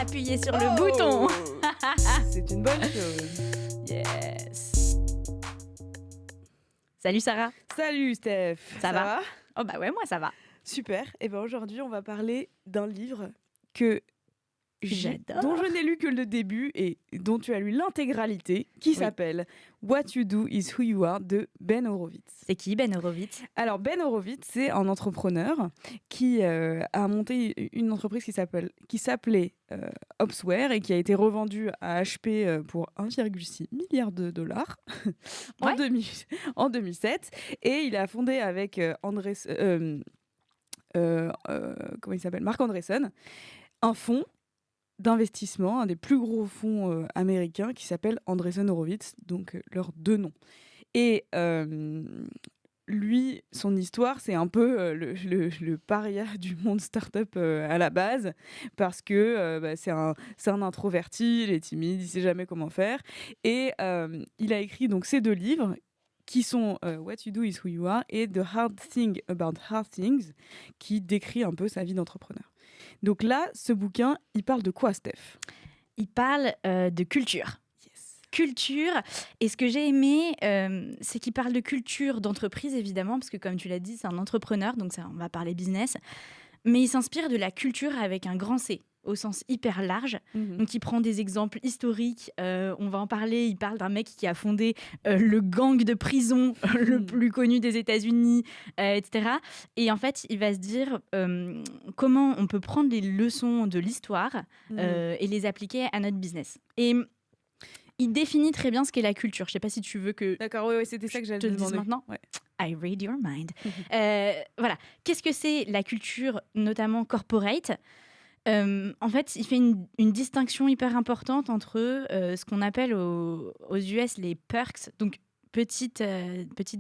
appuyer sur le bouton. C'est une bonne chose. Yes. Salut Sarah. Salut Steph. Ça va? Oh bah ouais, moi ça va. Super. Et ben aujourd'hui, on va parler d'un livre que J'adore. dont je n'ai lu que le début et dont tu as lu l'intégralité, qui s'appelle What You Do Is Who You Are de Ben Horowitz. C'est qui Ben Horowitz? Alors Ben Horowitz, c'est un entrepreneur qui a monté une entreprise qui s'appelait Opsware et qui a été revendue à HP pour 1,6 milliard de dollars en 2007. Et il a fondé avec comment il s'appelle, Marc Andreessen, un fonds d'investissement, un des plus gros fonds américains qui s'appelle Andreessen Horowitz, donc leurs deux noms. Et lui, son histoire, c'est un peu le paria du monde start-up à la base, parce que c'est un introverti, il est timide, il sait jamais comment faire. Et il a écrit donc ces deux livres qui sont What You Do Is Who You Are et The Hard Thing About Hard Things, qui décrit un peu sa vie d'entrepreneur. Donc là, ce bouquin, il parle de quoi, Steph? Il parle de culture. Yes. Culture. Et ce que j'ai aimé, c'est qu'il parle de culture d'entreprise, évidemment, parce que comme tu l'as dit, c'est un entrepreneur, donc ça, on va parler business. Mais il s'inspire de la culture avec un grand C, au sens hyper large. Donc il prend des exemples historiques, on va en parler, il parle d'un mec qui a fondé le gang de prison le plus connu des États-Unis, etc. Et en fait, il va se dire comment on peut prendre les leçons de l'histoire et les appliquer à notre business. Et il définit très bien ce qu'est la culture. Je ne sais pas si tu veux que D'accord, oui, c'était ça que j'allais je te te le dise demander. maintenant. Ouais. I read your mind. Voilà. Qu'est-ce que c'est la culture, notamment corporate ? En fait, il fait une distinction hyper importante entre ce qu'on appelle aux US les perks. Donc, petite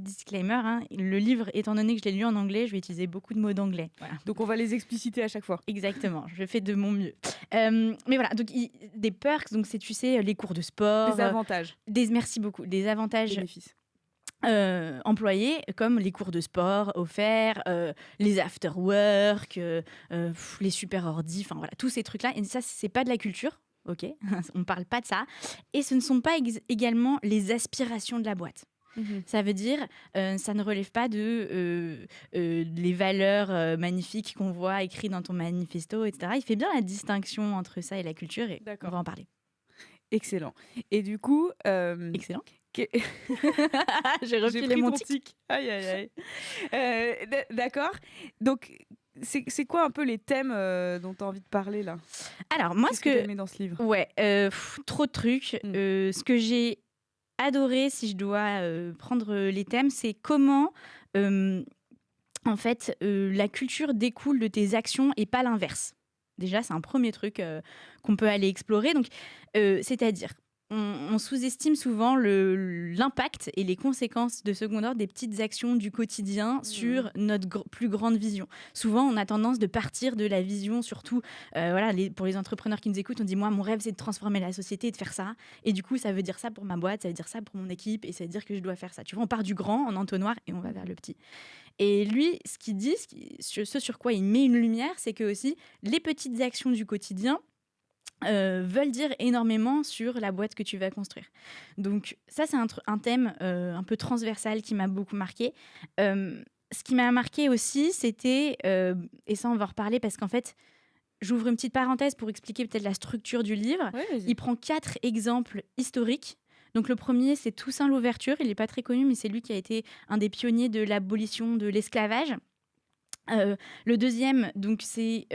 disclaimer, hein, le livre, étant donné que je l'ai lu en anglais, je vais utiliser beaucoup de mots d'anglais. Voilà. Donc on va les expliciter à chaque fois. Exactement, je fais de mon mieux. Mais voilà, donc des perks, donc c'est, tu sais, les cours de sport. Des avantages. Merci beaucoup. Des avantages. Bénéfices. Employés, comme les cours de sport offerts, les after-work, les super ordi, enfin voilà, tous ces trucs-là. Et ça, c'est pas de la culture, ok. On parle pas de ça. Et ce ne sont pas également les aspirations de la boîte. Ça veut dire, ça ne relève pas de les valeurs magnifiques qu'on voit écrites dans ton manifesto, etc. Il fait bien la distinction entre ça et la culture, et on va en parler. Excellent. Et du coup... Excellent. J'ai refilé mon tic. Aïe, aïe, aïe. D'accord. Donc, c'est quoi un peu les thèmes dont tu as envie de parler, là? Alors, moi, ce que tu as aimé dans ce livre? Ouais, trop de trucs. Ce que j'ai adoré, si je dois prendre les thèmes, c'est comment, en fait, la culture découle de tes actions et pas l'inverse. Déjà, c'est un premier truc qu'on peut aller explorer. Donc, c'est-à-dire... On sous-estime souvent l'impact et les conséquences de second ordre des petites actions du quotidien sur notre plus grande vision. Souvent, on a tendance de partir de la vision, surtout pour les entrepreneurs qui nous écoutent, on dit « moi, mon rêve, c'est de transformer la société et de faire ça. Et du coup, ça veut dire ça pour ma boîte, ça veut dire ça pour mon équipe et ça veut dire que je dois faire ça. » Tu vois, on part du grand en entonnoir et on va vers le petit. Et lui, ce qu'il dit, ce sur quoi il met une lumière, c'est que aussi, les petites actions du quotidien veulent dire énormément sur la boîte que tu vas construire. Donc ça, c'est un thème un peu transversal qui m'a beaucoup marqué. Ce qui m'a marqué aussi, c'était, et ça on va en reparler parce qu'en fait, j'ouvre une petite parenthèse pour expliquer peut-être la structure du livre. Ouais, vas-y. Il prend 4 exemples historiques. Donc le premier, c'est Toussaint Louverture. Il n'est pas très connu, mais c'est lui qui a été un des pionniers de l'abolition de l'esclavage. Le deuxième, donc, c'est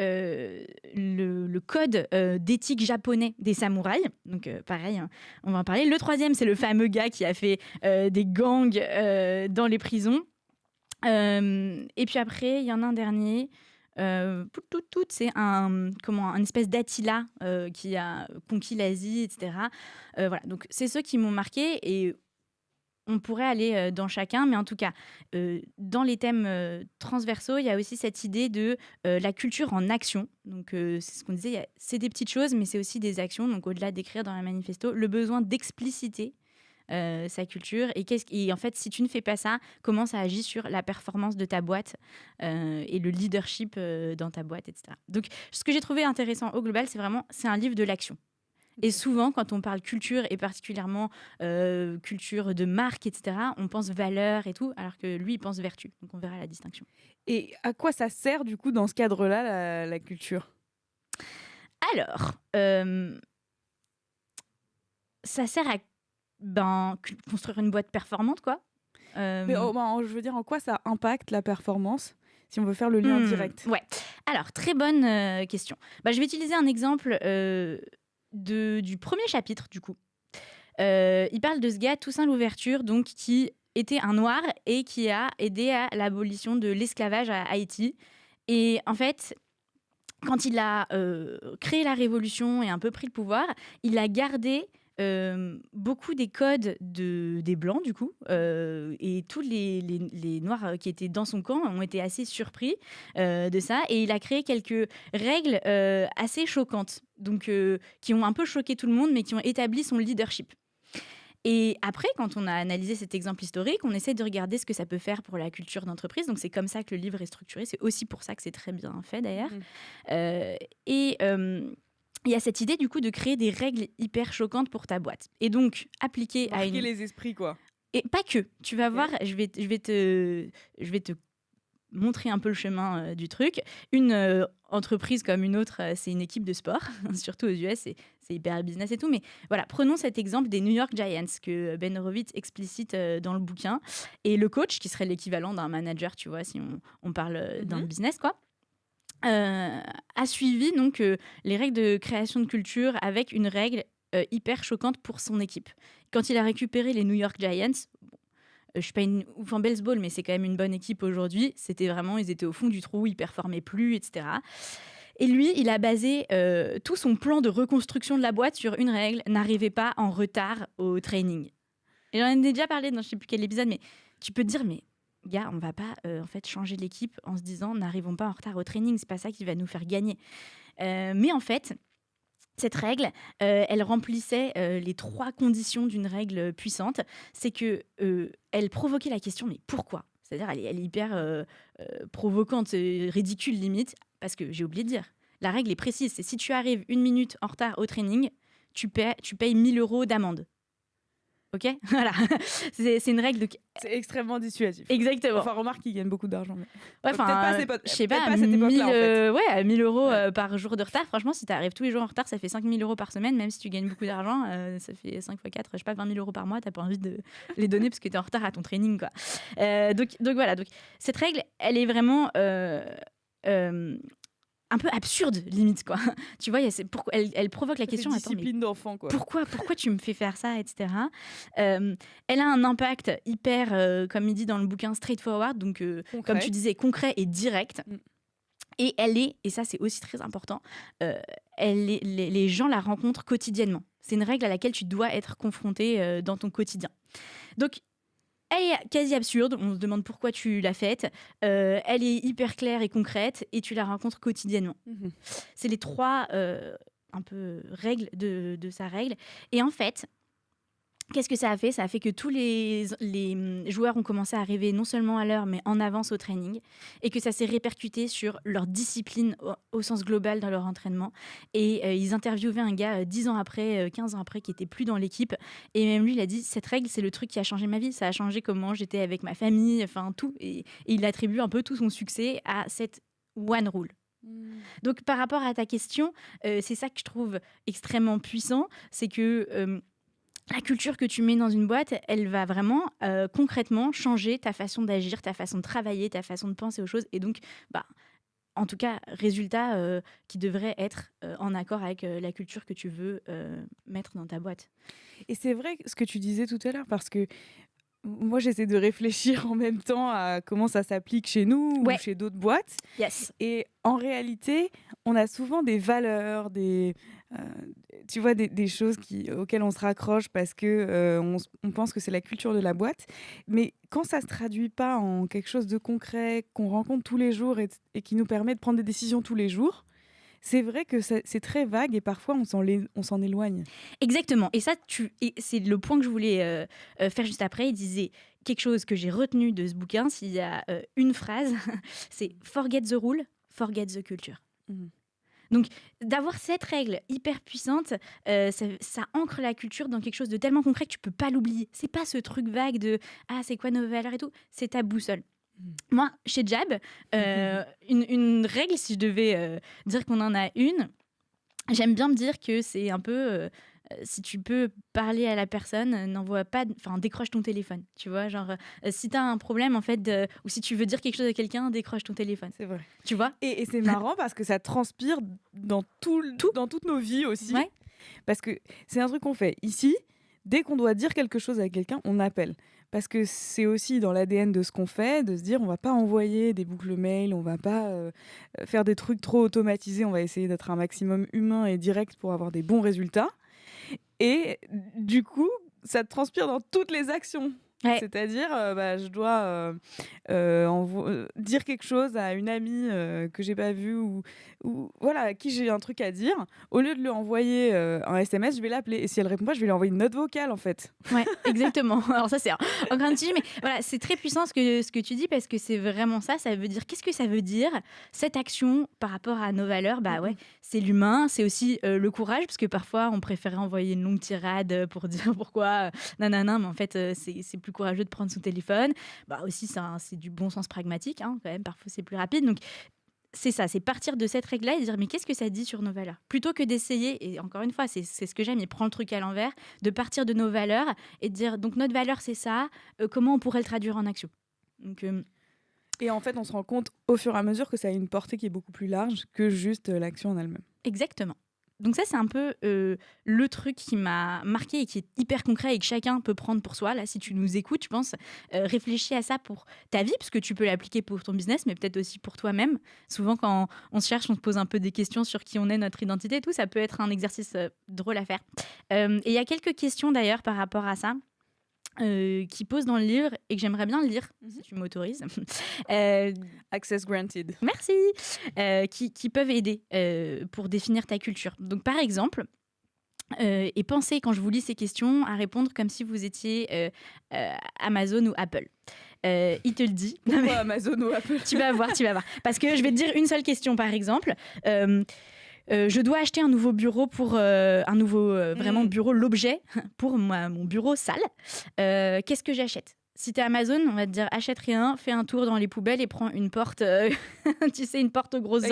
le code d'éthique japonais des samouraïs. Donc, pareil, hein, on va en parler. Le troisième, c'est le fameux gars qui a fait des gangs dans les prisons. Et puis après, il y en a un dernier. C'est une espèce d'Attila qui a conquis l'Asie, etc. Voilà, donc c'est ceux qui m'ont marqué et on pourrait aller dans chacun, mais en tout cas, dans les thèmes transversaux, il y a aussi cette idée de la culture en action. Donc, c'est ce qu'on disait, c'est des petites choses, mais c'est aussi des actions. Donc, au-delà d'écrire dans la manifesto, le besoin d'expliciter sa culture et en fait, si tu ne fais pas ça, comment ça agit sur la performance de ta boîte et le leadership dans ta boîte, etc. Donc, ce que j'ai trouvé intéressant au global, c'est un livre de l'action. Et souvent, quand on parle culture, et particulièrement culture de marque, etc., on pense valeur et tout, alors que lui, il pense vertu. Donc, on verra la distinction. Et à quoi ça sert, du coup, dans ce cadre-là, la culture ? Alors, ça sert à construire une boîte performante, quoi. Mais je veux dire, en quoi ça impacte la performance, si on veut faire le lien direct ? Ouais. Alors, très bonne question. Je vais utiliser un exemple du premier chapitre, du coup. Il parle de ce gars, Toussaint Louverture, donc, qui était un noir et qui a aidé à l'abolition de l'esclavage à Haïti. Et en fait, quand il a créé la révolution et un peu pris le pouvoir, il a gardé beaucoup des codes des Blancs, du coup, et tous les Noirs qui étaient dans son camp ont été assez surpris de ça, et il a créé quelques règles assez choquantes, donc qui ont un peu choqué tout le monde, mais qui ont établi son leadership. Et après, quand on a analysé cet exemple historique, on essaie de regarder ce que ça peut faire pour la culture d'entreprise. Donc, c'est comme ça que le livre est structuré. C'est aussi pour ça que c'est très bien fait, d'ailleurs. Il y a cette idée, du coup, de créer des règles hyper choquantes pour ta boîte. Et donc, appliquer à une... Marquer les esprits, quoi. Et pas que. Tu vas voir, je vais te montrer un peu le chemin du truc. Une entreprise comme une autre, c'est une équipe de sport, surtout aux US, c'est hyper business et tout. Mais voilà, prenons cet exemple des New York Giants que Ben Horowitz explicite dans le bouquin. Et le coach, qui serait l'équivalent d'un manager, tu vois, si on parle dans le business, quoi, a suivi donc les règles de création de culture avec une règle hyper choquante pour son équipe. Quand il a récupéré les New York Giants, je suis pas une ouf en baseball, mais c'est quand même une bonne équipe aujourd'hui. C'était vraiment, ils étaient au fond du trou, ils performaient plus, etc. Et lui, il a basé tout son plan de reconstruction de la boîte sur une règle: n'arrivez pas en retard au training. Et j'en ai déjà parlé dans je sais plus quel épisode, mais tu peux te dire, mais gars, on va pas en fait changer l'équipe en se disant n'arrivons pas en retard au training, c'est pas ça qui va nous faire gagner. Mais en fait, cette règle, elle remplissait les 3 conditions d'une règle puissante. C'est que elle provoquait la question, mais pourquoi ? C'est-à-dire, elle est hyper provocante, ridicule limite, parce que j'ai oublié de dire. La règle est précise, c'est si tu arrives 1 minute en retard au training, tu payes 1 000 € d'amende. Ok, voilà. C'est une règle. C'est extrêmement dissuasif. Exactement. Enfin, remarque qu'ils gagnent beaucoup d'argent. Mais... Ouais, peut-être pas à cette époque. Je sais pas, à cette époque-là, en fait. Ouais, 1 000 € par jour de retard. Franchement, si tu arrives tous les jours en retard, ça fait 5 000 € par semaine. Même si tu gagnes beaucoup d'argent, ça fait 5 fois 4, je sais pas, 20 000 € par mois. T'as pas envie de les donner parce que t'es en retard à ton training, quoi. Donc voilà. Donc, cette règle, elle est vraiment... un peu absurde, limite, quoi. Tu vois, elle provoque la question... discipline d'enfant, quoi. Pourquoi tu me fais faire ça, etc. Elle a un impact hyper, comme il dit dans le bouquin, straightforward, donc comme tu disais, concret et direct. Et et ça c'est aussi très important, les gens la rencontrent quotidiennement. C'est une règle à laquelle tu dois être confronté dans ton quotidien. Donc, elle est quasi absurde, on se demande pourquoi tu l'as faite. Elle est hyper claire et concrète et tu la rencontres quotidiennement. C'est les 3 un peu règles de sa règle. Et en fait, qu'est-ce que ça a fait ? Ça a fait que tous les joueurs ont commencé à arriver non seulement à l'heure, mais en avance au training, et que ça s'est répercuté sur leur discipline au sens global dans leur entraînement. Et ils interviewaient un gars 10 ans après, 15 ans après, qui était plus dans l'équipe. Et même lui, il a dit, cette règle, c'est le truc qui a changé ma vie. Ça a changé comment j'étais avec ma famille, enfin tout. Et il attribue un peu tout son succès à cette one rule. Donc par rapport à ta question, c'est ça que je trouve extrêmement puissant, c'est que... la culture que tu mets dans une boîte, elle va vraiment concrètement changer ta façon d'agir, ta façon de travailler, ta façon de penser aux choses. Et donc, en tout cas, résultat qui devrait être en accord avec la culture que tu veux mettre dans ta boîte. Et c'est vrai ce que tu disais tout à l'heure, parce que moi, j'essaie de réfléchir en même temps à comment ça s'applique chez nous ou chez d'autres boîtes. Yes. Et en réalité, on a souvent des valeurs, tu vois, des choses auxquelles on se raccroche parce que on pense que c'est la culture de la boîte. Mais quand ça ne se traduit pas en quelque chose de concret, qu'on rencontre tous les jours et qui nous permet de prendre des décisions tous les jours, c'est vrai que c'est très vague et parfois on s'en éloigne. Exactement. Et ça, et c'est le point que je voulais faire juste après. Il disait quelque chose que j'ai retenu de ce bouquin. S'il y a une phrase, c'est forget the rule, forget the culture. Mhm. Donc, d'avoir cette règle hyper puissante, ça ancre la culture dans quelque chose de tellement concret que tu peux pas l'oublier. C'est pas ce truc vague de ah c'est quoi nos valeurs et tout. C'est ta boussole. Moi, chez Jab, une règle, si je devais dire qu'on en a une, j'aime bien me dire que c'est un peu si tu peux parler à la personne, n'envoie pas, enfin décroche ton téléphone, tu vois, genre si t'as un problème en fait, ou si tu veux dire quelque chose à quelqu'un, décroche ton téléphone. C'est vrai. Tu vois. Et c'est marrant parce que ça transpire dans dans toutes nos vies aussi. Ouais. Parce que c'est un truc qu'on fait ici. Dès qu'on doit dire quelque chose à quelqu'un, on appelle. Parce que c'est aussi dans l'ADN de ce qu'on fait, de se dire on va pas envoyer des boucles mail, on va pas faire des trucs trop automatisés, on va essayer d'être un maximum humain et direct pour avoir des bons résultats. Et du coup, ça transpire dans toutes les actions. Ouais. C'est-à-dire, je dois dire quelque chose à une amie que j'ai pas vue ou voilà, à qui j'ai un truc à dire. Au lieu de lui envoyer un SMS, je vais l'appeler. Et si elle répond pas, je vais lui envoyer une note vocale, en fait. Ouais, exactement. Alors ça, c'est encore un petit sujet, mais voilà, c'est très puissant ce que tu dis parce que c'est vraiment ça. Ça veut dire, qu'est-ce que ça veut dire, cette action par rapport à nos valeurs? Bah ouais, c'est l'humain, c'est aussi le courage, parce que parfois, on préférait envoyer une longue tirade pour dire pourquoi, nanana, mais en fait, c'est plus courageux de prendre son téléphone. Bah aussi, c'est du bon sens pragmatique, hein, quand même, parfois c'est plus rapide. Donc, c'est ça, c'est partir de cette règle-là et dire mais qu'est-ce que ça dit sur nos valeurs? Plutôt que d'essayer, et encore une fois, c'est ce que j'aime, il prend le truc à l'envers, de partir de nos valeurs et de dire donc notre valeur c'est ça, comment on pourrait le traduire en action? Donc, et en fait, on se rend compte au fur et à mesure que ça a une portée qui est beaucoup plus large que juste l'action en elle-même. Exactement. Donc ça, c'est un peu le truc qui m'a marqué et qui est hyper concret et que chacun peut prendre pour soi. Là, si tu nous écoutes, je pense, réfléchis à ça pour ta vie, parce que tu peux l'appliquer pour ton business, mais peut-être aussi pour toi-même. Souvent, quand on se cherche, on se pose un peu des questions sur qui on est, notre identité et tout. Ça peut être un exercice drôle à faire. Et il y a quelques questions d'ailleurs par rapport à ça. Qui pose dans le livre et que j'aimerais bien lire, si tu m'autorises. Access granted. Merci. Qui peuvent aider pour définir ta culture. Donc, par exemple, et pensez, quand je vous lis ces questions, à répondre comme si vous étiez Amazon ou Apple. Il te le dit. Pourquoi Amazon ou Apple? Tu vas voir. Parce que je vais te dire une seule question, par exemple. Je dois acheter un nouveau bureau pour un nouveau vraiment bureau, l'objet pour mon bureau sale. Qu'est-ce que j'achète? Si t'es Amazon, on va te dire achète rien, fais un tour dans les poubelles et prends une porte, tu sais, une porte aux gros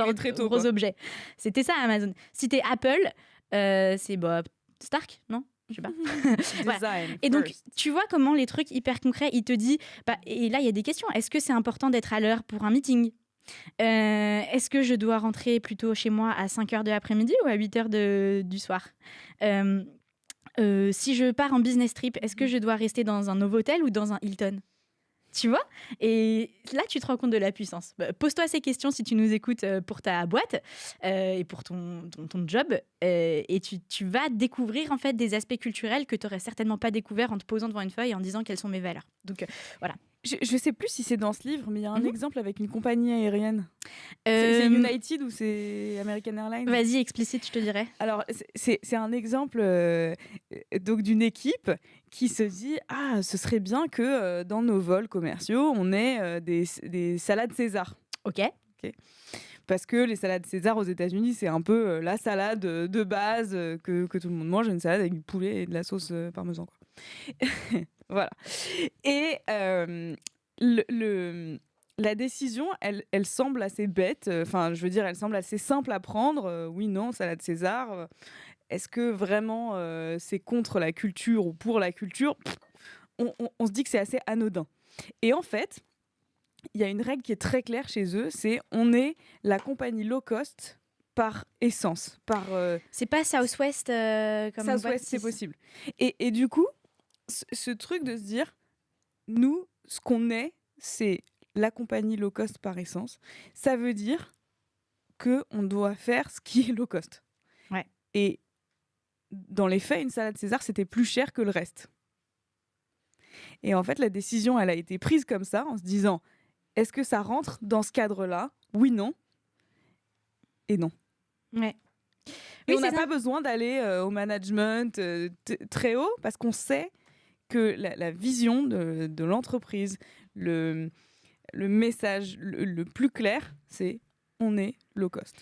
objets. C'était ça Amazon. Si t'es Apple, c'est Stark, non? Je sais pas. Voilà. Et donc, tu vois comment les trucs hyper concrets, il te dit, et là il y a des questions. Est-ce que c'est important d'être à l'heure pour un meeting? Est-ce que je dois rentrer plutôt chez moi à 5h de l'après-midi ou à 8h du soir? Si je pars en business trip, est-ce que je dois rester dans un Novotel ou dans un Hilton? Tu vois? Et là, tu te rends compte de la puissance. Pose-toi ces questions si tu nous écoutes pour ta boîte et pour ton job. Et tu vas découvrir en fait des aspects culturels que tu n'aurais certainement pas découvert en te posant devant une feuille et en disant quelles sont mes valeurs. Donc voilà. Je sais plus si c'est dans ce livre, mais il y a un exemple avec une compagnie aérienne. C'est United ou c'est American Airlines? Vas-y, explicite, je te dirais. Alors, c'est un exemple donc d'une équipe qui se dit « Ah, ce serait bien que dans nos vols commerciaux, on ait des salades César. » Ok. Parce que les salades César aux États-Unis, c'est un peu la salade de base que tout le monde mange, une salade avec du poulet et de la sauce parmesan, quoi. Voilà. Et la décision, elle semble assez bête. Enfin, je veux dire, elle semble assez simple à prendre. Oui, non, salade César. Est-ce que vraiment c'est contre la culture ou pour la culture? On se dit que c'est assez anodin. Et en fait, il y a une règle qui est très claire chez eux, c'est on est la compagnie low cost par essence. C'est pas Southwest comme Southwest, c'est possible. Et du coup, ce truc de se dire, nous, ce qu'on est, c'est la compagnie low cost par essence. Ça veut dire qu'on doit faire ce qui est low cost. Ouais. Et dans les faits, une salade César, c'était plus cher que le reste. Et en fait, la décision, elle a été prise comme ça, en se disant, est-ce que ça rentre dans ce cadre-là? Oui, non. Et non. Ouais. Et Oui, on n'a c'est pas ça. besoin d'aller au management très haut parce qu'on sait que la vision de l'entreprise, le, le message le plus clair, c'est on est low cost.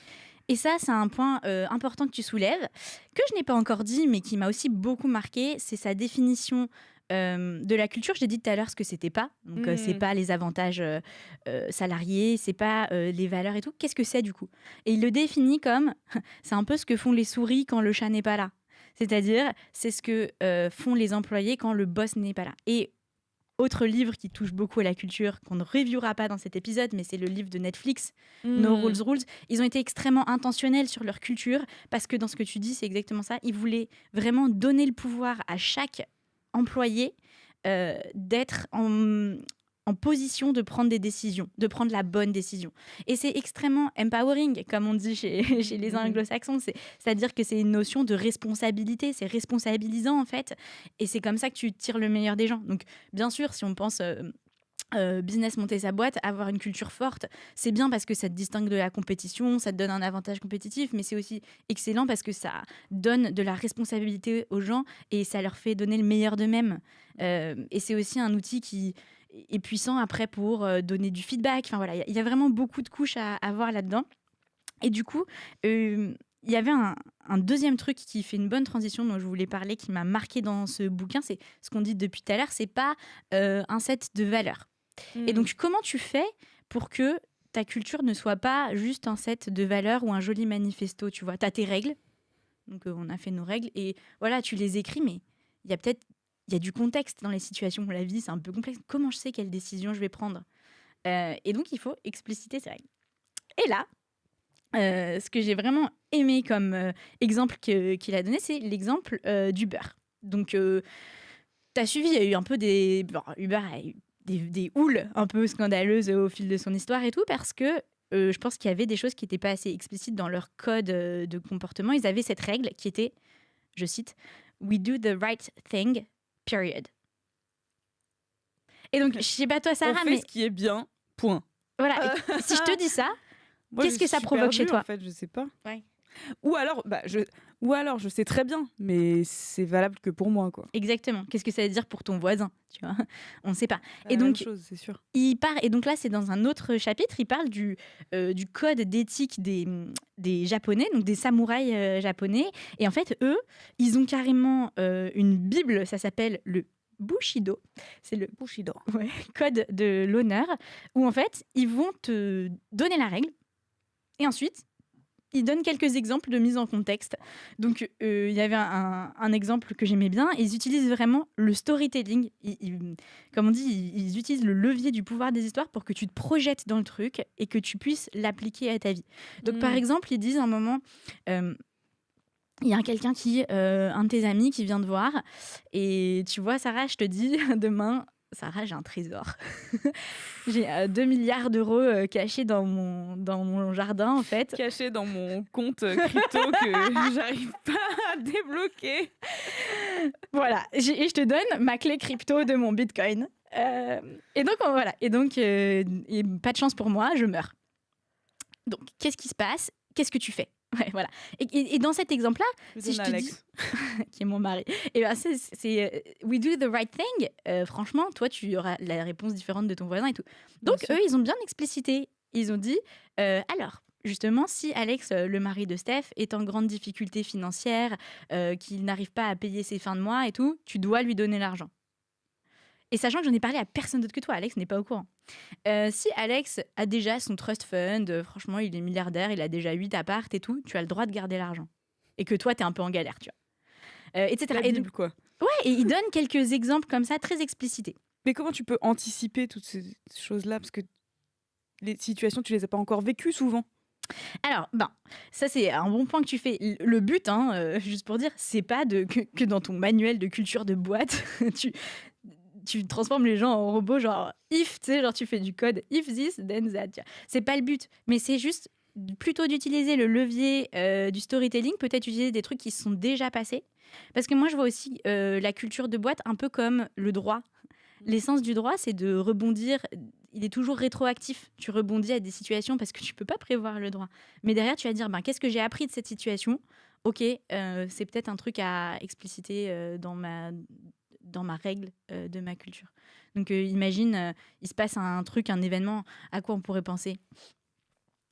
Et ça, c'est un point important que tu soulèves, que je n'ai pas encore dit, mais qui m'a aussi beaucoup marqué, c'est sa définition de la culture. J'ai dit tout à l'heure ce que c'était pas. Donc, c'est pas les avantages salariés, c'est pas les valeurs et tout. Qu'est-ce que c'est du coup? Et il le définit comme, c'est un peu ce que font les souris quand le chat n'est pas là. C'est-à-dire, c'est ce que font les employés quand le boss n'est pas là. Et autre livre qui touche beaucoup à la culture, qu'on ne reviewera pas dans cet épisode, mais c'est le livre de Netflix, No Rules Rules. Ils ont été extrêmement intentionnels sur leur culture, parce que dans ce que tu dis, c'est exactement ça. Ils voulaient vraiment donner le pouvoir à chaque employé d'être en position de prendre des décisions, de prendre la bonne décision. Et c'est extrêmement empowering, comme on dit chez les anglo-saxons. C'est-à-dire que c'est une notion de responsabilité, c'est responsabilisant en fait. Et c'est comme ça que tu tires le meilleur des gens. Donc bien sûr, si on pense business, monter sa boîte, avoir une culture forte, c'est bien parce que ça te distingue de la compétition, ça te donne un avantage compétitif, mais c'est aussi excellent parce que ça donne de la responsabilité aux gens et ça leur fait donner le meilleur d'eux-mêmes. Et c'est aussi un outil qui est puissant après pour donner du feedback. Enfin voilà, il y a vraiment beaucoup de couches à voir là-dedans. Et du coup, il y avait un deuxième truc qui fait une bonne transition dont je voulais parler, qui m'a marqué dans ce bouquin, c'est ce qu'on dit depuis tout à l'heure, c'est pas un set de valeurs. Et donc, comment tu fais pour que ta culture ne soit pas juste un set de valeurs ou un joli manifesto, tu vois? Tu as tes règles, donc on a fait nos règles, et voilà, tu les écris, mais il y a du contexte dans les situations. La vie, c'est un peu complexe. Comment je sais quelle décision je vais prendre? Et donc, il faut expliciter ces règles. Et là, ce que j'ai vraiment aimé comme exemple qu'il a donné, c'est l'exemple d'Uber. Donc, tu as suivi, il y a eu un peu des... Bon, Uber a eu des houles un peu scandaleuses au fil de son histoire et tout, parce que je pense qu'il y avait des choses qui n'étaient pas assez explicites dans leur code de comportement. Ils avaient cette règle qui était, je cite, We do the right thing, period. Et donc, je sais pas toi, Sarah, On fait mais ce qui est bien, point. voilà, si je te dis ça, Moi, qu'est-ce que ça provoque chez toi? En fait, je sais pas. Ouais. Ou alors, je sais très bien, mais c'est valable que pour moi, quoi. Exactement. Qu'est-ce que ça veut dire pour ton voisin, tu vois? On ne sait pas. Et Et donc, même donc, chose, c'est sûr. et donc là, c'est dans un autre chapitre, il parle du code d'éthique des Japonais, donc des samouraïs japonais. Et en fait, eux, ils ont carrément une bible, ça s'appelle le Bushido. C'est le Bushido. code de l'honneur, où en fait, ils vont te donner la règle. Et ensuite, il donne quelques exemples de mise en contexte. Donc, il y avait un exemple que j'aimais bien. Ils utilisent vraiment le storytelling. Comme on dit, ils utilisent le levier du pouvoir des histoires pour que tu te projettes dans le truc et que tu puisses l'appliquer à ta vie. Donc, par exemple, ils disent à un moment... il y a quelqu'un un de tes amis qui vient te voir et tu vois, Sarah, je te dis demain... Sarah, j'ai un trésor. J'ai 2 milliards d'euros cachés dans mon jardin, en fait. Cachés dans mon compte crypto que j'arrive pas à débloquer. Voilà, et je te donne ma clé crypto de mon Bitcoin. Et donc, voilà. Et donc, et pas de chance pour moi, je meurs. Donc, qu'est-ce qui se passe? Qu'est-ce que tu fais? Ouais, voilà. Et dans cet exemple-là, si je te dis, qui est mon mari, et ben c'est we do the right thing. Franchement, toi, tu auras la réponse différente de ton voisin et tout. Donc, eux, ils ont bien explicité. Ils ont dit, alors, justement, si Alex, le mari de Steph, est en grande difficulté financière, qu'il n'arrive pas à payer ses fins de mois et tout, tu dois lui donner l'argent. Et sachant que j'en ai parlé à personne d'autre que toi, Alex n'est pas au courant. Si Alex a déjà son trust fund, franchement, il est milliardaire, il a déjà 8 apparts et tout, tu as le droit de garder l'argent. Et que toi, t'es un peu en galère, tu vois. Etc. La Bible, quoi. Ouais, et il donne quelques exemples comme ça, très explicités. Mais comment tu peux anticiper toutes ces choses-là? Parce que les situations, tu les as pas encore vécues souvent. Alors, ça c'est un bon point que tu fais. Le but, juste pour dire, c'est pas que dans ton manuel de culture de boîte, tu transformes les gens en robots, genre if, tu sais, genre tu fais du code if this, then that. C'est pas le but, mais c'est juste plutôt d'utiliser le levier du storytelling, peut-être utiliser des trucs qui se sont déjà passés. Parce que moi, je vois aussi la culture de boîte un peu comme le droit. L'essence du droit, c'est de rebondir il est toujours rétroactif. Tu rebondis à des situations parce que tu peux pas prévoir le droit. Mais derrière, tu vas dire, qu'est-ce que j'ai appris de cette situation? Ok, c'est peut-être un truc à expliciter dans ma règle de ma culture. Donc imagine, il se passe un truc, un événement, à quoi on pourrait penser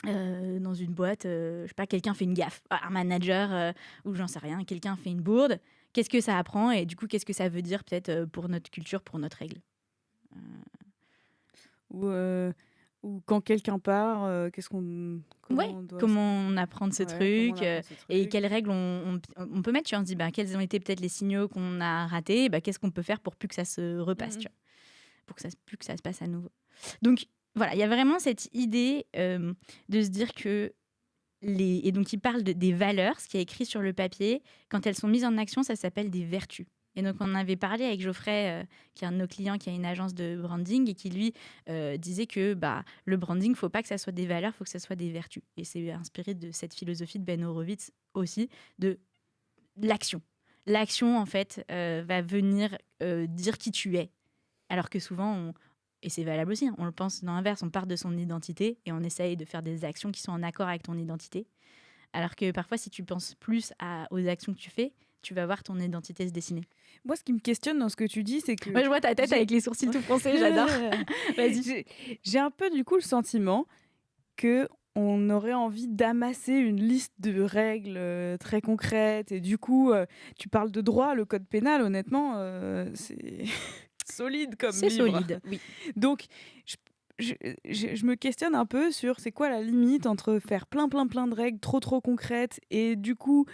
dans une boîte, je sais pas, quelqu'un fait une gaffe, un manager ou j'en sais rien, quelqu'un fait une bourde. Qu'est-ce que ça apprend et du coup, qu'est-ce que ça veut dire peut-être pour notre culture, pour notre règle? Ou quand quelqu'un part, comment on doit comment on apprend de ce ouais, comment on truc apprend ce et truc. quelles règles on peut mettre. Tu vois, on se dit, quels ont été peut-être les signaux qu'on a ratés, qu'est-ce qu'on peut faire pour plus que ça se repasse, tu vois, pour que plus que ça se passe à nouveau. Donc voilà, il y a vraiment cette idée de se dire que et donc il parle des valeurs, ce qui est écrit sur le papier, quand elles sont mises en action, ça s'appelle des vertus. Et donc on en avait parlé avec Geoffrey, qui est un de nos clients, qui a une agence de branding et qui lui disait que le branding, faut pas que ça soit des valeurs, faut que ça soit des vertus. Et c'est inspiré de cette philosophie de Ben Horowitz aussi, de l'action. L'action, en fait, va venir dire qui tu es. Alors que souvent, et c'est valable aussi, on le pense dans l'inverse, on part de son identité et on essaye de faire des actions qui sont en accord avec ton identité. Alors que parfois, si tu penses plus aux actions que tu fais, tu vas voir ton identité se dessiner. Moi, ce qui me questionne dans ce que tu dis, c'est que... Moi, je vois ta tête avec les sourcils tout froncés, j'adore. Vas-y. J'ai un peu du coup le sentiment que on aurait envie d'amasser une liste de règles très concrètes. Et du coup, tu parles de droit, le code pénal, honnêtement, c'est solide comme C'est livre. solide, oui. Donc, je me questionne un peu sur c'est quoi la limite entre faire plein de règles trop concrètes et du coup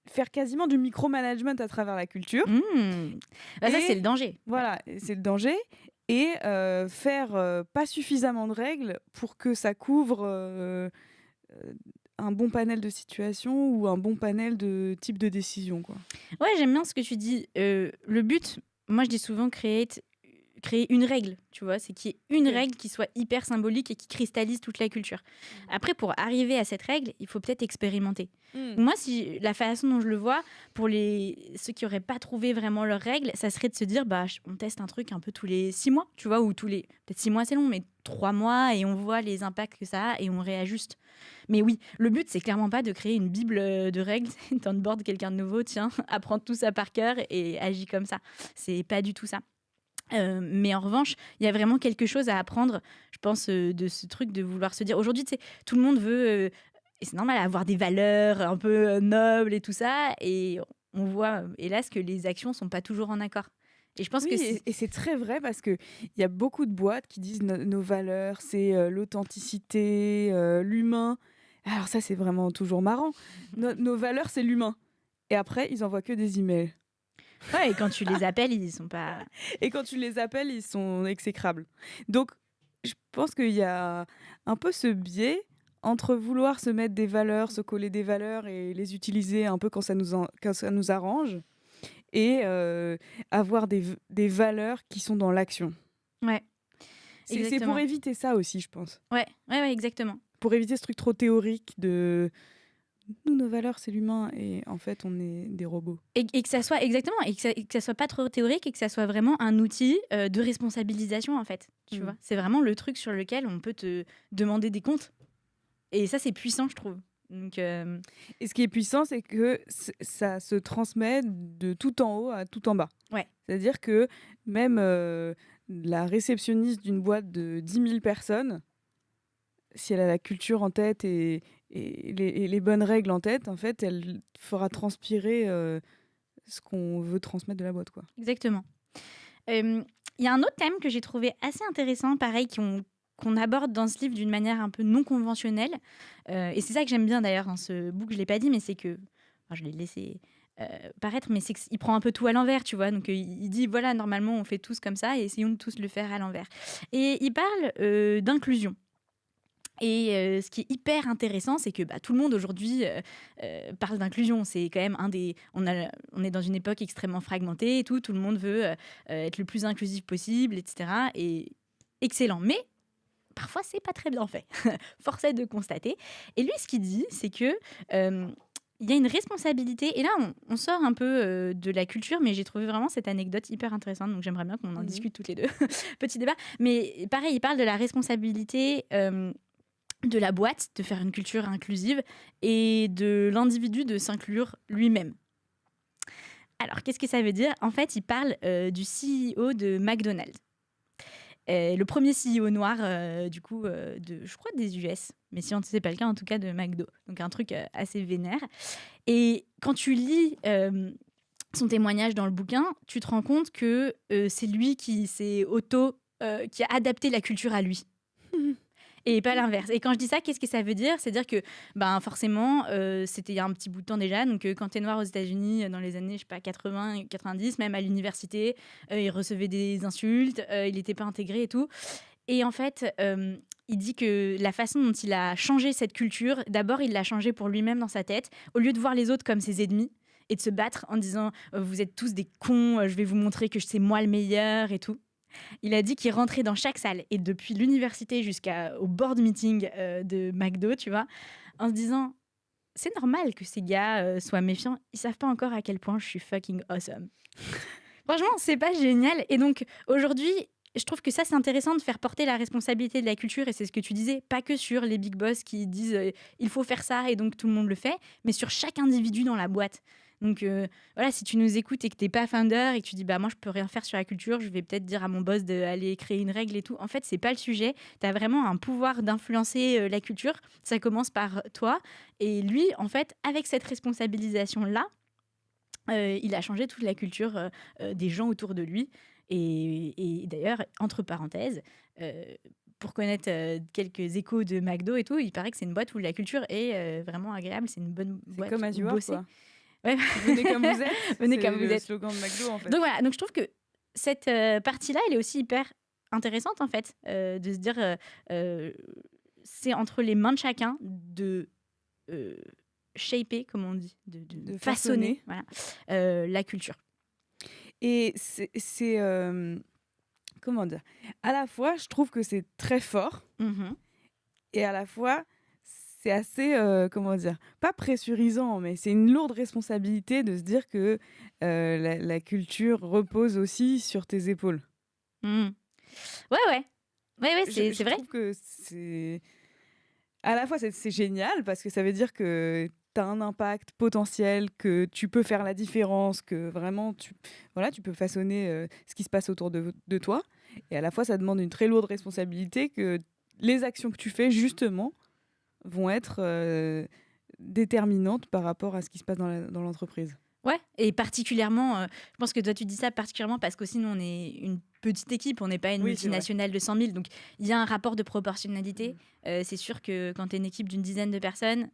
faire quasiment du micromanagement à travers la culture. Ça, c'est le danger. Voilà, c'est le danger. Et faire pas suffisamment de règles pour que ça couvre un bon panel de situations ou un bon panel de types de décisions, quoi. Ouais, j'aime bien ce que tu dis. Le but, moi je dis souvent créer une règle, tu vois, c'est qu'il y ait une règle qui soit hyper symbolique et qui cristallise toute la culture. Après, pour arriver à cette règle, il faut peut-être expérimenter. Moi, la façon dont je le vois, pour ceux qui n'auraient pas trouvé vraiment leur règle, ça serait de se dire, on teste un truc un peu tous les 6 mois, tu vois, ou peut-être 6 mois c'est long, mais 3 mois, et on voit les impacts que ça a et on réajuste. Mais oui, le but, c'est clairement pas de créer une bible de règles, t'onboardes quelqu'un de nouveau, tiens, apprends tout ça par cœur et agis comme ça. C'est pas du tout ça. Mais en revanche, il y a vraiment quelque chose à apprendre, je pense, de ce truc de vouloir se dire... Aujourd'hui, tu sais, tout le monde veut, et c'est normal, avoir des valeurs un peu nobles et tout ça, et on voit, hélas, que les actions sont pas toujours en accord. Et je pense que c'est très vrai parce qu'il y a beaucoup de boîtes qui disent nos valeurs, c'est l'authenticité, l'humain. Alors ça, c'est vraiment toujours marrant. Nos valeurs, c'est l'humain. Et après, ils envoient que des emails. Ouais, et quand tu les appelles, ils sont pas... Et quand tu les appelles, ils sont exécrables. Donc, je pense qu'il y a un peu ce biais entre vouloir se mettre des valeurs, se coller des valeurs et les utiliser un peu quand ça nous arrange, et avoir des valeurs qui sont dans l'action. Ouais. C'est pour éviter ça aussi, je pense. Ouais, exactement. Pour éviter ce truc trop théorique de... Nous, nos valeurs, c'est l'humain, et en fait, on est des robots. Et que ça soit, exactement, et que ça soit pas trop théorique, et que ça soit vraiment un outil de responsabilisation, en fait. Tu vois, c'est vraiment le truc sur lequel on peut te demander des comptes. Et ça, c'est puissant, je trouve. Donc, Et ce qui est puissant, c'est que ça se transmet de tout en haut à tout en bas. Ouais. C'est-à-dire que même la réceptionniste d'une boîte de 10 000 personnes, si elle a la culture en tête et les bonnes règles en tête, en fait, elle fera transpirer ce qu'on veut transmettre de la boîte, quoi. Exactement. Il y a un autre thème que j'ai trouvé assez intéressant, pareil, qu'on aborde dans ce livre d'une manière un peu non conventionnelle. Et c'est ça que j'aime bien d'ailleurs dans ce book, je ne l'ai pas dit, mais c'est que... Enfin, je l'ai laissé paraître, mais c'est qu'il prend un peu tout à l'envers, tu vois. Donc il dit, voilà, normalement, on fait tous comme ça et essayons de tous le faire à l'envers. Et il parle d'inclusion. Et ce qui est hyper intéressant, c'est que tout le monde aujourd'hui parle d'inclusion. C'est quand même on est dans une époque extrêmement fragmentée et tout le monde veut être le plus inclusif possible, etc. Et excellent. Mais parfois, c'est pas très bien fait. Force est de constater. Et lui, ce qu'il dit, c'est que il y a une responsabilité. Et là, on sort un peu de la culture, mais j'ai trouvé vraiment cette anecdote hyper intéressante. Donc, j'aimerais bien qu'on en discute toutes les deux. Petit débat. Mais pareil, il parle de la responsabilité de la boîte de faire une culture inclusive et de l'individu de s'inclure lui-même. Alors, qu'est-ce que ça veut dire ? En fait, il parle du CEO de McDonald's. Le premier CEO noir, je crois des US. Mais si c'est pas le cas, en tout cas de McDo. Donc un truc assez vénère. Et quand tu lis son témoignage dans le bouquin, tu te rends compte que c'est lui qui qui a adapté la culture à lui. Et pas l'inverse. Et quand je dis ça, qu'est-ce que ça veut dire ? C'est-à-dire que forcément, c'était il y a un petit bout de temps déjà. Donc quand tu es noir aux États-Unis dans les années, je sais pas, 80, 90, même à l'université, il recevait des insultes, il n'était pas intégré et tout. Et en fait, il dit que la façon dont il a changé cette culture, d'abord, il l'a changée pour lui-même dans sa tête, au lieu de voir les autres comme ses ennemis et de se battre en disant vous êtes tous des cons, je vais vous montrer que c'est moi le meilleur et tout. Il a dit qu'il rentrait dans chaque salle, et depuis l'université jusqu'au board meeting de McDo, tu vois, en se disant c'est normal que ces gars soient méfiants, ils savent pas encore à quel point je suis fucking awesome. Franchement, c'est pas génial. Et donc aujourd'hui, je trouve que ça, c'est intéressant de faire porter la responsabilité de la culture, et c'est ce que tu disais, pas que sur les big boss qui disent il faut faire ça et donc tout le monde le fait, mais sur chaque individu dans la boîte. Donc voilà, si tu nous écoutes et que t'es pas founder et que tu dis moi je peux rien faire sur la culture, je vais peut-être dire à mon boss d'aller créer une règle et tout. En fait, c'est pas le sujet. T'as vraiment un pouvoir d'influencer la culture. Ça commence par toi. Et lui, en fait, avec cette responsabilisation-là, il a changé toute la culture des gens autour de lui. Et d'ailleurs, entre parenthèses, pour connaître quelques échos de McDo et tout, il paraît que c'est une boîte où la culture est vraiment agréable. C'est une bonne boîte comme où bosser. Quoi. Ouais. Venez comme vous êtes. Venez comme vous êtes. C'est le slogan de McDo, en fait. Donc voilà, donc je trouve que cette partie-là, elle est aussi hyper intéressante, en fait, de se dire, c'est entre les mains de chacun de shaper, comme on dit, de façonner voilà, la culture. Et c'est comment dire ? À la fois, je trouve que c'est très fort, et à la fois, c'est assez, comment dire, pas pressurisant, mais c'est une lourde responsabilité de se dire que la culture repose aussi sur tes épaules. Ouais, c'est vrai. Je trouve que c'est... À la fois, c'est génial, parce que ça veut dire que tu as un impact potentiel, que tu peux faire la différence, que vraiment, tu peux façonner ce qui se passe autour de toi. Et à la fois, ça demande une très lourde responsabilité, que les actions que tu fais, justement, vont être déterminantes par rapport à ce qui se passe dans l'entreprise. Ouais, et particulièrement, je pense que toi tu dis ça particulièrement parce qu'aussi nous on est une petite équipe, on n'est pas une multinationale de 100 000, donc il y a un rapport de proportionnalité. C'est sûr que quand tu es une équipe d'une dizaine de personnes,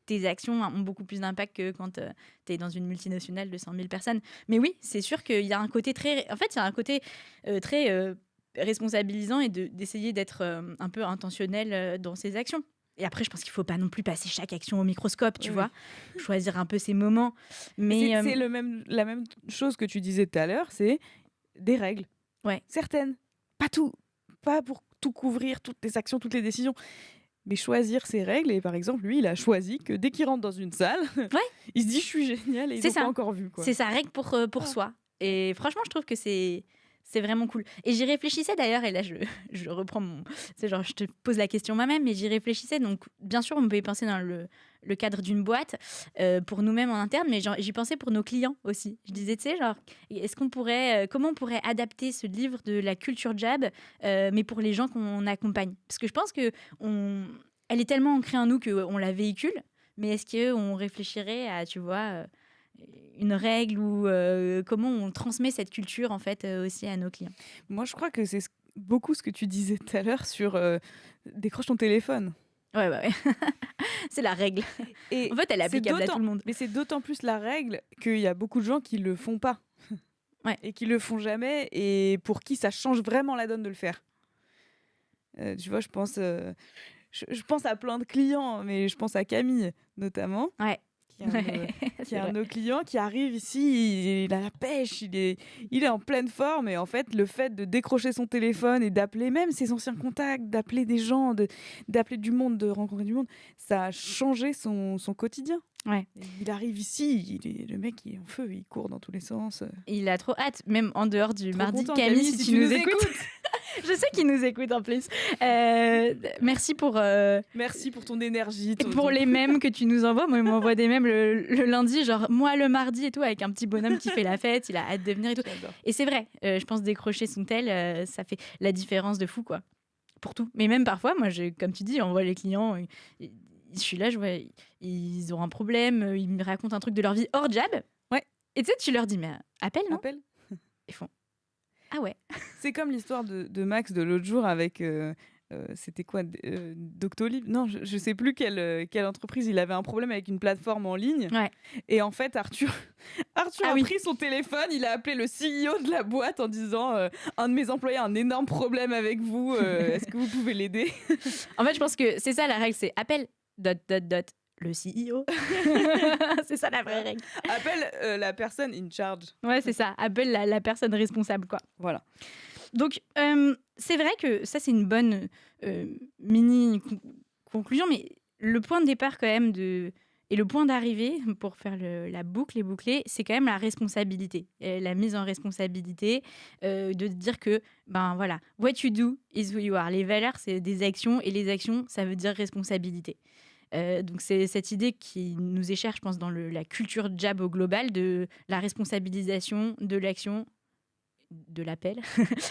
tes actions ont beaucoup plus d'impact que quand tu es dans une multinationale de 100 000 personnes. Mais oui, c'est sûr qu'il y a un côté très... En fait, il y a un côté très responsabilisant et d'essayer d'être un peu intentionnel dans ses actions. Et après, je pense qu'il ne faut pas non plus passer chaque action au microscope, tu vois, choisir un peu ses moments. Mais c'est la même chose que tu disais tout à l'heure, c'est des règles. Ouais. Certaines, pas tout, pas pour tout couvrir, toutes les actions, toutes les décisions, mais choisir ses règles. Et par exemple, lui, il a choisi que dès qu'il rentre dans une salle, il se dit je suis génial et il n'a pas encore vu. Quoi. C'est sa règle pour soi. Et franchement, je trouve que c'est vraiment cool. Et j'y réfléchissais d'ailleurs, et là je reprends je te pose la question moi-même, mais j'y réfléchissais. Donc bien sûr, on peut y penser dans le cadre d'une boîte, pour nous-mêmes en interne, mais j'y pensais pour nos clients aussi. Je disais, tu sais, comment on pourrait adapter ce livre de la culture Jab, mais pour les gens qu'on accompagne. Parce que je pense que elle est tellement ancrée en nous qu'on la véhicule, mais est-ce qu'on réfléchirait à, tu vois... une règle ou comment on transmet cette culture en fait aussi à nos clients. Moi, je crois que c'est beaucoup ce que tu disais tout à l'heure sur décroche ton téléphone. Ouais. C'est la règle. Et en fait, elle est applicable à tout le monde. Mais c'est d'autant plus la règle qu'il y a beaucoup de gens qui le font pas. Et qui le font jamais, et pour qui ça change vraiment la donne de le faire. Tu vois, je pense à plein de clients, mais je pense à Camille notamment. Ouais. Qui est un de nos clients qui arrive ici, il a la pêche, il est en pleine forme, et en fait le fait de décrocher son téléphone et d'appeler même ses anciens contacts, d'appeler des gens, d'appeler du monde, de rencontrer du monde, ça a changé son quotidien. Ouais. Et il arrive ici, le mec il est en feu, il court dans tous les sens. Il a trop hâte, même en dehors du Trop mardi. content, Camille, si tu nous écoutes. Je sais qu'il nous écoute en plus. Merci Merci pour ton énergie. pour les mèmes que tu nous envoies. Moi, il m'envoie des mèmes le lundi, genre moi le mardi et tout, avec un petit bonhomme qui fait la fête, il a hâte de venir et tout. J'adore. Et c'est vrai, je pense décrocher son tel, ça fait la différence de fou, quoi. Pour tout. Mais même parfois, moi, comme tu dis, on voit les clients, je suis là, je vois, ils ont un problème, ils me racontent un truc de leur vie hors jab. Ouais. Et tu sais, tu leur dis, mais appelle, non? Appelle. Ils font, ah ouais. C'est comme l'histoire de Max de l'autre jour avec. C'était quoi Doctolib? Non, je sais plus quelle entreprise. Il avait un problème avec une plateforme en ligne. Ouais. Et en fait, Arthur Ah a oui. pris son téléphone, il a appelé le CEO de la boîte en disant un de mes employés a un énorme problème avec vous, est-ce que vous pouvez l'aider? En fait, je pense que c'est ça la règle, c'est appelle ... le CEO. C'est ça la vraie règle. Appelle la personne in charge. Ouais, c'est ça. Appelle la personne responsable, quoi. Voilà. Donc, c'est vrai que ça, c'est une bonne mini conclusion, mais le point de départ, quand même, et le point d'arrivée, pour faire la boucle et boucler, c'est quand même la responsabilité. La mise en responsabilité, de dire que, ben voilà, what you do is who you are. Les valeurs, c'est des actions, et les actions, ça veut dire responsabilité. Donc c'est cette idée qui nous est chère, je pense, dans la culture jab au global, de la responsabilisation, de l'action, de l'appel.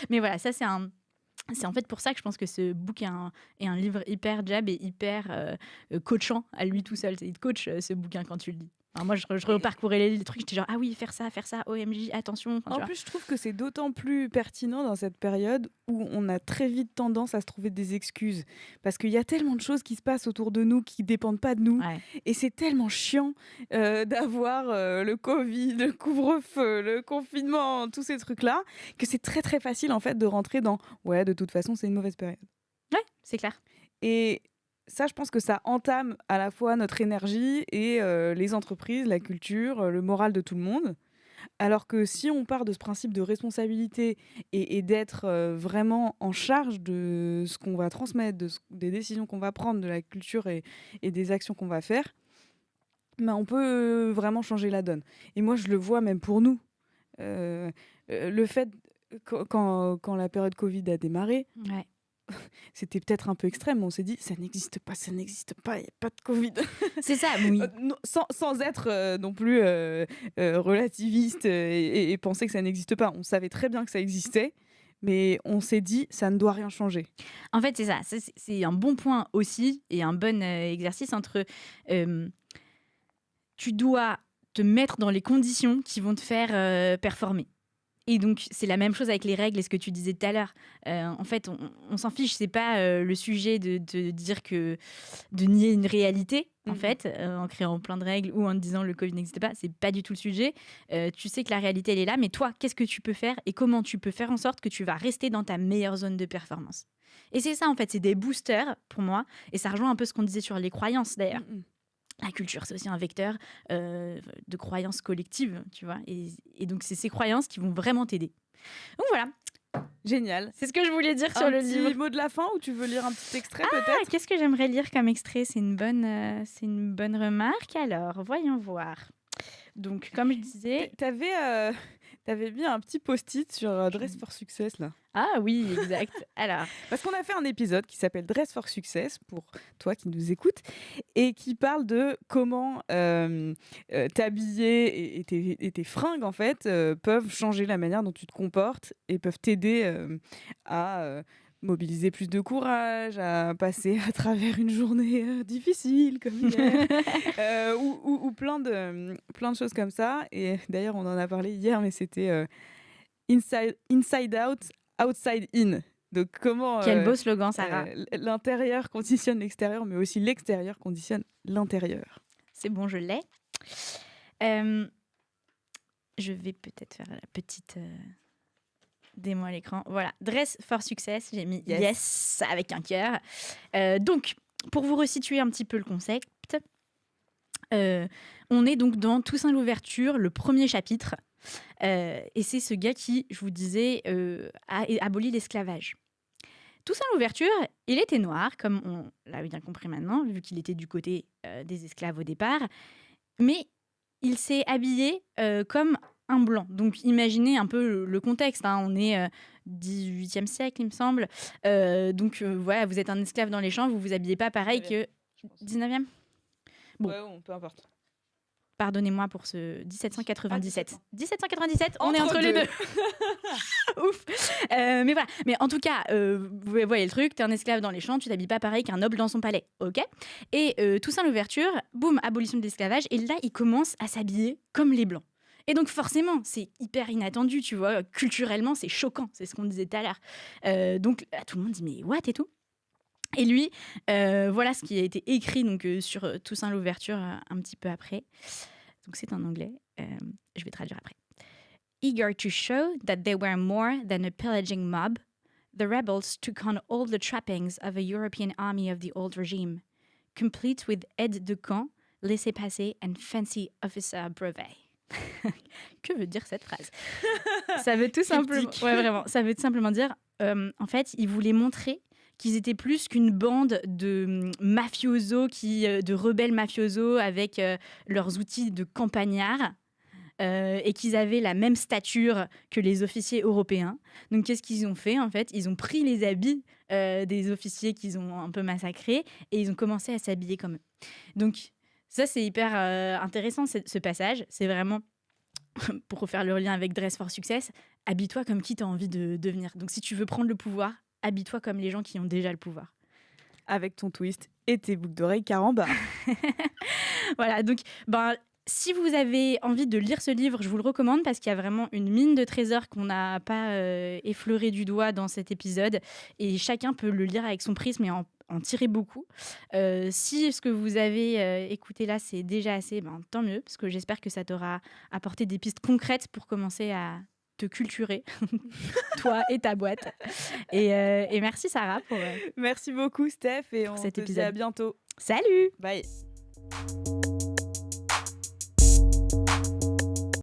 Mais voilà, ça c'est en fait pour ça que je pense que ce book est un livre hyper jab et hyper coachant à lui tout seul. Il te coach ce bouquin quand tu le lis. Alors moi, je reparcourais les trucs, j'étais genre, ah oui, faire ça, OMJ, attention. En plus, je trouve que c'est d'autant plus pertinent dans cette période où on a très vite tendance à se trouver des excuses. Parce qu'il y a tellement de choses qui se passent autour de nous qui ne dépendent pas de nous. Ouais. Et c'est tellement chiant d'avoir le Covid, le couvre-feu, le confinement, tous ces trucs-là, que c'est très très facile en fait de rentrer dans « ouais, de toute façon, c'est une mauvaise période ». Ouais, c'est clair. Et ça, je pense que ça entame à la fois notre énergie et les entreprises, la culture, le moral de tout le monde. Alors que si on part de ce principe de responsabilité et d'être vraiment en charge de ce qu'on va transmettre, des décisions qu'on va prendre, de la culture et des actions qu'on va faire, ben on peut vraiment changer la donne. Et moi, je le vois même pour nous. Le fait, quand la période Covid a démarré, Ouais. c'était peut-être un peu extrême, mais on s'est dit ça n'existe pas, il n'y a pas de Covid. C'est ça, oui. Sans être non plus relativiste et penser que ça n'existe pas. On savait très bien que ça existait, mais on s'est dit ça ne doit rien changer. En fait, c'est ça. C'est un bon point aussi et un bon exercice entre tu dois te mettre dans les conditions qui vont te faire performer. Et donc, c'est la même chose avec les règles et ce que tu disais tout à l'heure. En fait, on s'en fiche. C'est pas le sujet de dire de nier une réalité, en fait, en créant plein de règles ou en disant le Covid n'existait pas. C'est pas du tout le sujet. Tu sais que la réalité, elle est là. Mais toi, qu'est-ce que tu peux faire et comment tu peux faire en sorte que tu vas rester dans ta meilleure zone de performance? Et c'est ça, en fait. C'est des boosters, pour moi. Et ça rejoint un peu ce qu'on disait sur les croyances, d'ailleurs. La culture, c'est aussi un vecteur de croyances collectives, tu vois. Et donc, c'est ces croyances qui vont vraiment t'aider. Donc voilà. Génial. C'est ce que je voulais dire sur le livre. Un petit mot de la fin ou tu veux lire un petit extrait peut-être? Qu'est-ce que j'aimerais lire comme extrait? C'est une bonne remarque. Alors, voyons voir. Donc, comme je disais... T'avais mis un petit post-it sur Dress for Success, là. Ah oui, exact. Alors, parce qu'on a fait un épisode qui s'appelle Dress for Success, pour toi qui nous écoutes, et qui parle de comment t'habiller et tes fringues, en fait, peuvent changer la manière dont tu te comportes et peuvent t'aider à mobiliser plus de courage, à passer à travers une journée difficile comme hier, ou plein de choses comme ça. Et d'ailleurs, on en a parlé hier, mais c'était inside out, outside in. Donc comment quel beau slogan, Sarah. L'intérieur conditionne l'extérieur, mais aussi l'extérieur conditionne l'intérieur. C'est bon, je l'ai. Je vais peut-être faire la petite démo à l'écran. Voilà, Dress for Success. J'ai mis yes avec un cœur. Donc, pour vous resituer un petit peu le concept, on est donc dans Toussaint l'ouverture, le premier chapitre. Et c'est ce gars qui, je vous disais, a aboli l'esclavage. Toussaint l'ouverture, il était noir, comme on l'a bien compris maintenant, vu qu'il était du côté des esclaves au départ. mais il s'est habillé comme un blanc. Donc imaginez un peu le contexte, hein. On est 18e siècle, il me semble. Donc voilà, vous êtes un esclave dans les champs, vous vous habillez pas pareil 19e, que... je pense. 19e. Bon. Ouais, bon, peu importe. Pardonnez-moi pour ce 1797. Ah, 1797, on est entre les deux. Ouf. Mais voilà. Mais en tout cas, vous voyez le truc, t'es un esclave dans les champs, tu t'habilles pas pareil qu'un noble dans son palais, ok. Et Toussaint Louverture, boum, abolition de l'esclavage, et là, il commence à s'habiller comme les blancs. Et donc forcément, c'est hyper inattendu, tu vois. Culturellement, c'est choquant, c'est ce qu'on disait tout à l'heure. Donc là, tout le monde dit mais what et tout. Et lui, voilà ce qui a été écrit donc, sur Toussaint Louverture un petit peu après. Donc c'est en anglais, je vais traduire après. Eager to show that they were more than a pillaging mob, the rebels took on all the trappings of a European army of the old regime, complete with aide de camp, laissez-passer and fancy officer brevet. Que veut dire cette phrase? Ça veut tout simplement, ouais, vraiment, ça veut tout simplement dire, en fait, ils voulaient montrer qu'ils étaient plus qu'une bande de mafiosos, de rebelles mafiosos avec leurs outils de campagnards. Et qu'ils avaient la même stature que les officiers européens. Donc, qu'est-ce qu'ils ont fait, en fait? Ils ont pris les habits des officiers qu'ils ont un peu massacrés et ils ont commencé à s'habiller comme eux. Donc, ça, c'est hyper intéressant, ce passage. C'est vraiment, pour refaire le lien avec Dress for Success, habille-toi comme qui tu as envie de devenir. Donc, si tu veux prendre le pouvoir, habille-toi comme les gens qui ont déjà le pouvoir. Avec ton twist et tes boucles d'oreilles carambar. Voilà, donc... si vous avez envie de lire ce livre, je vous le recommande parce qu'il y a vraiment une mine de trésors qu'on n'a pas effleuré du doigt dans cet épisode. Et chacun peut le lire avec son prisme et en tirer beaucoup. Si ce que vous avez écouté là, c'est déjà assez, tant mieux, parce que j'espère que ça t'aura apporté des pistes concrètes pour commencer à te culturer, toi et ta boîte. Et merci Sarah pour Merci beaucoup Steph et on cet te épisode. dit à bientôt. Salut! Bye.